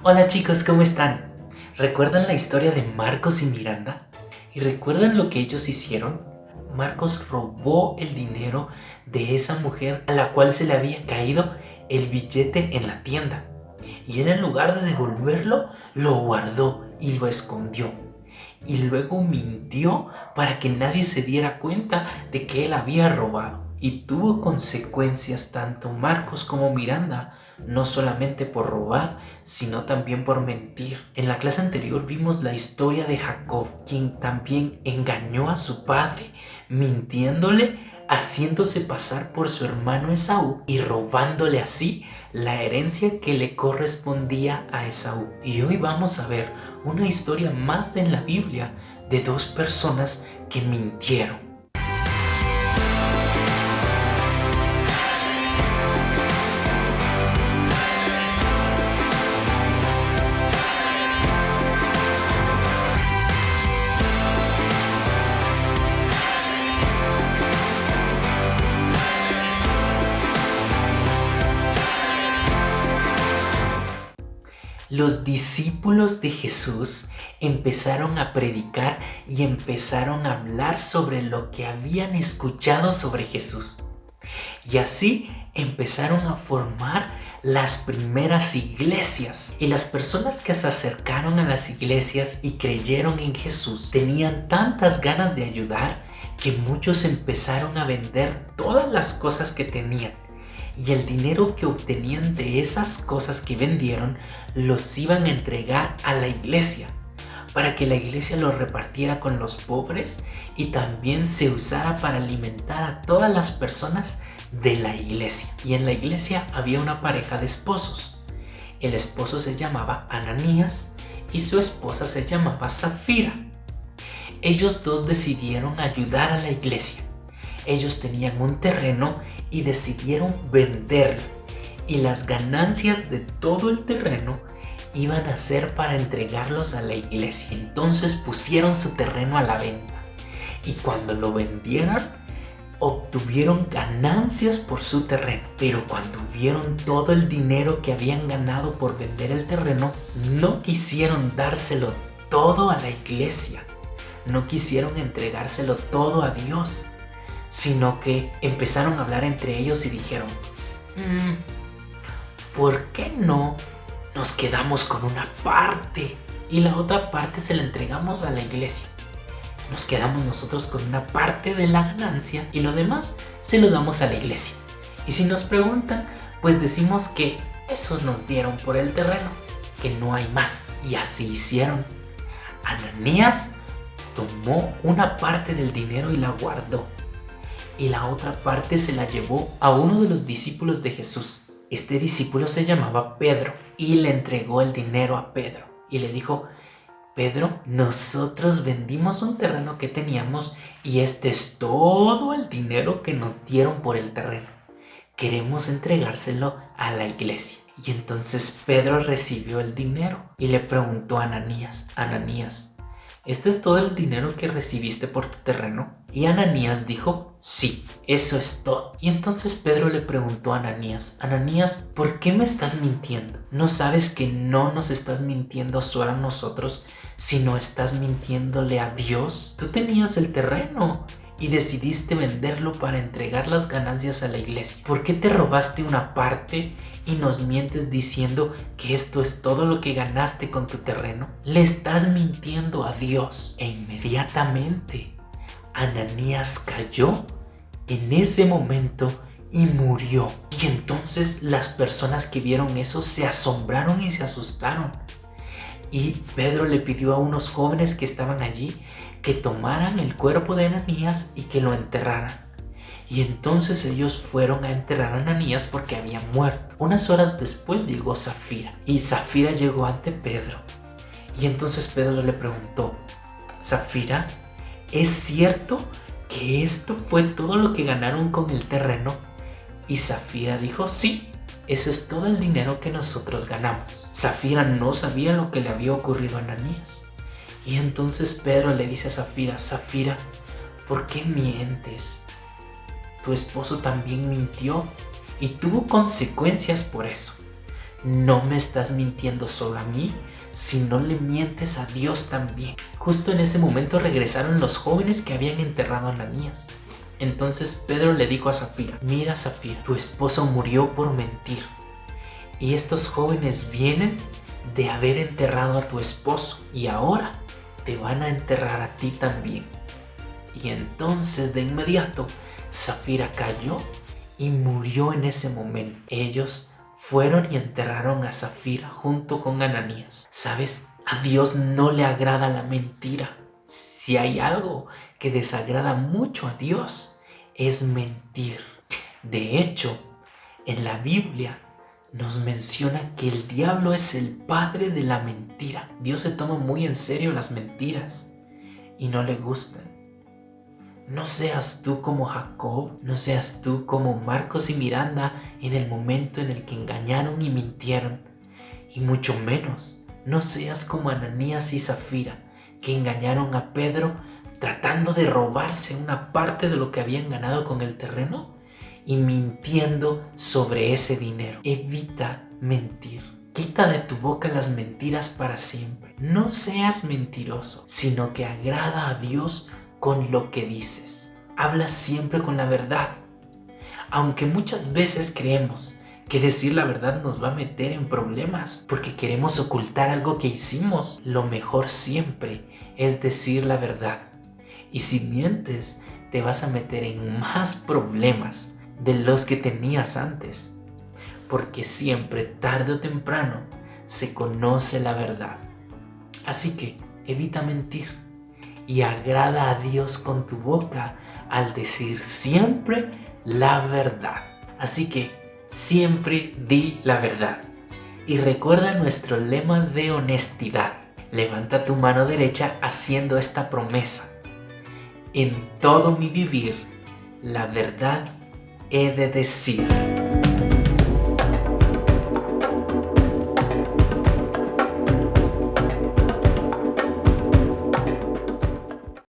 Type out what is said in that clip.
Hola chicos, ¿cómo están? ¿Recuerdan la historia de Marcos y Miranda? ¿Y recuerdan lo que ellos hicieron? Marcos robó el dinero de esa mujer a la cual se le había caído el billete en la tienda. Y él, en lugar de devolverlo, lo guardó y lo escondió. Y luego mintió para que nadie se diera cuenta de que él había robado. Y tuvo consecuencias tanto Marcos como Miranda, no solamente por robar, sino también por mentir. En la clase anterior vimos la historia de Jacob, quien también engañó a su padre, mintiéndole, haciéndose pasar por su hermano Esaú y robándole así la herencia que le correspondía a Esaú. Y hoy vamos a ver una historia más en la Biblia de dos personas que mintieron. Los discípulos de Jesús empezaron a predicar y empezaron a hablar sobre lo que habían escuchado sobre Jesús. Y así empezaron a formar las primeras iglesias. Y las personas que se acercaron a las iglesias y creyeron en Jesús tenían tantas ganas de ayudar que muchos empezaron a vender todas las cosas que tenían. Y el dinero que obtenían de esas cosas que vendieron los iban a entregar a la iglesia, para que la iglesia los repartiera con los pobres y también se usara para alimentar a todas las personas de la iglesia. Y en la iglesia había una pareja de esposos. El esposo se llamaba Ananías y su esposa se llamaba Zafira. Ellos dos decidieron ayudar a la iglesia. Ellos tenían un terreno y decidieron venderlo, y las ganancias de todo el terreno iban a ser para entregarlos a la iglesia. Entonces pusieron su terreno a la venta, y cuando lo vendieron obtuvieron ganancias por su terreno. Pero cuando vieron todo el dinero que habían ganado por vender el terreno, no quisieron dárselo todo a la iglesia, no quisieron entregárselo todo a Dios, sino que empezaron a hablar entre ellos y dijeron, ¿por qué no nos quedamos con una parte y la otra parte se la entregamos a la iglesia? Nos quedamos nosotros con una parte de la ganancia y lo demás se lo damos a la iglesia. Y si nos preguntan, pues decimos que eso nos dieron por el terreno, que no hay más. Y así hicieron. Ananías tomó una parte del dinero y la guardó, y la otra parte se la llevó a uno de los discípulos de Jesús. Este discípulo se llamaba Pedro y le entregó el dinero a Pedro y le dijo, Pedro, nosotros vendimos un terreno que teníamos y este es todo el dinero que nos dieron por el terreno. Queremos entregárselo a la iglesia. Y entonces Pedro recibió el dinero y le preguntó a Ananías, Ananías, ¿este es todo el dinero que recibiste por tu terreno? Y Ananías dijo, sí, eso es todo. Y entonces Pedro le preguntó a Ananías, Ananías, ¿por qué me estás mintiendo? ¿No sabes que no nos estás mintiendo solo a nosotros, sino estás mintiéndole a Dios? Tú tenías el terreno y decidiste venderlo para entregar las ganancias a la iglesia. ¿Por qué te robaste una parte y nos mientes diciendo que esto es todo lo que ganaste con tu terreno? Le estás mintiendo a Dios. E inmediatamente Ananías cayó en ese momento y murió. Y entonces las personas que vieron eso se asombraron y se asustaron. Y Pedro le pidió a unos jóvenes que estaban allí que tomaran el cuerpo de Ananías y que lo enterraran. Y entonces ellos fueron a enterrar a Ananías porque había muerto. Unas horas después llegó Zafira y Zafira llegó ante Pedro. Y entonces Pedro le preguntó, Zafira, ¿es cierto que esto fue todo lo que ganaron con el terreno? Y Zafira dijo, sí, eso es todo el dinero que nosotros ganamos. Zafira no sabía lo que le había ocurrido a Ananías. Y entonces Pedro le dice a Zafira, Zafira, ¿por qué mientes? Tu esposo también mintió y tuvo consecuencias por eso. no me estás mintiendo solo a mí, sino le mientes a Dios también. Justo en ese momento regresaron los jóvenes que habían enterrado a Ananías. Entonces Pedro le dijo a Safira: mira, Safira, tu esposo murió por mentir. Y estos jóvenes vienen de haber enterrado a tu esposo y ahora te van a enterrar a ti también. Y entonces de inmediato Safira cayó y murió en ese momento. Ellos fueron y enterraron a Safira junto con Ananías. ¿Sabes? A Dios no le agrada la mentira. Si hay algo que desagrada mucho a Dios, es mentir. De hecho, en la Biblia nos menciona que el diablo es el padre de la mentira. Dios se toma muy en serio las mentiras y no le gustan. No seas tú como Jacob, no seas tú como Marcos y Miranda en el momento en el que engañaron y mintieron. Y mucho menos, no seas como Ananías y Safira, que engañaron a Pedro tratando de robarse una parte de lo que habían ganado con el terreno y mintiendo sobre ese dinero. Evita mentir. Quita de tu boca las mentiras para siempre. No seas mentiroso, sino que agrada a Dios con lo que dices. Habla siempre con la verdad. Aunque muchas veces creemos que decir la verdad nos va a meter en problemas porque queremos ocultar algo que hicimos, lo mejor siempre es decir la verdad. Y si mientes, te vas a meter en más problemas de los que tenías antes, porque siempre, tarde o temprano, se conoce la verdad. Así que evita mentir y agrada a Dios con tu boca al decir siempre la verdad. Así que siempre di la verdad. Y recuerda nuestro lema de honestidad. Levanta tu mano derecha haciendo esta promesa: en todo mi vivir, la verdad he de decir.